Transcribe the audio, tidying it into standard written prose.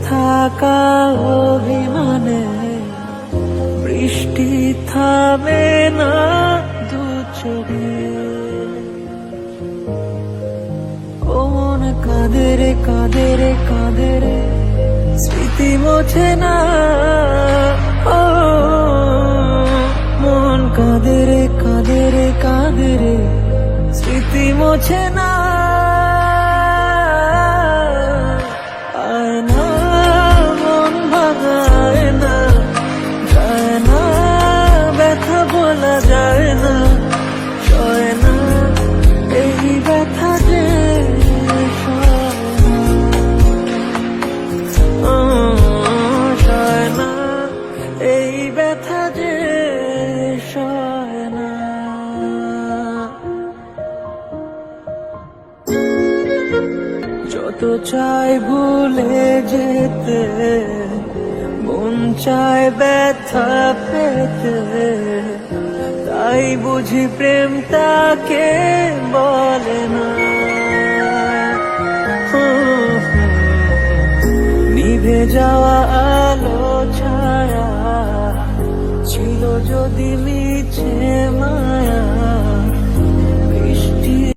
থাকা অভিমানে বৃষ্টি থামে না দু চোখে। ও মন কাঁদে রে কাঁদে রে কাঁদে রে, স্মৃতি মোছে না। ও মন কাঁদে রে কাঁদে রে কাঁদে রে, স্মৃতি মোছে না। আয়না মন ভাঙায় না, যায় না ব্যথা বলা যায় না, সয় না এই ব্যথা যে সয় না, এই ব্যথা যে সয় না। যত চাই ভুলে যেতে, মন চায় ব্যথা পেতে, তাই বুঝি প্রেম তাকে বলে না। নিভে যাওয়া আলো ছায়া ছিল যদি